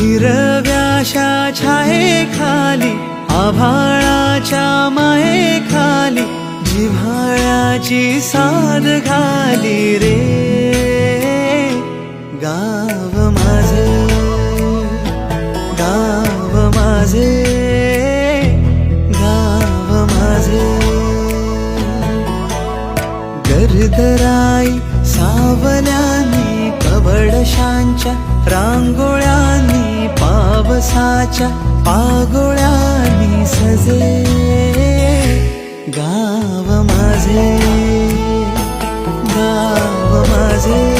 हिरव्याशा छायेखाली आभाळाच्या मायेखाली जिव्हाळ्याची साद घाली रे गाव माझे, गाव माझे, गाव माझे. गर्दराई सावल्यानी कवडशांच्या रांगोळ्यांनी पावसाच्या पागोळ्यांनी सजे गाव माझे, गाव माझे.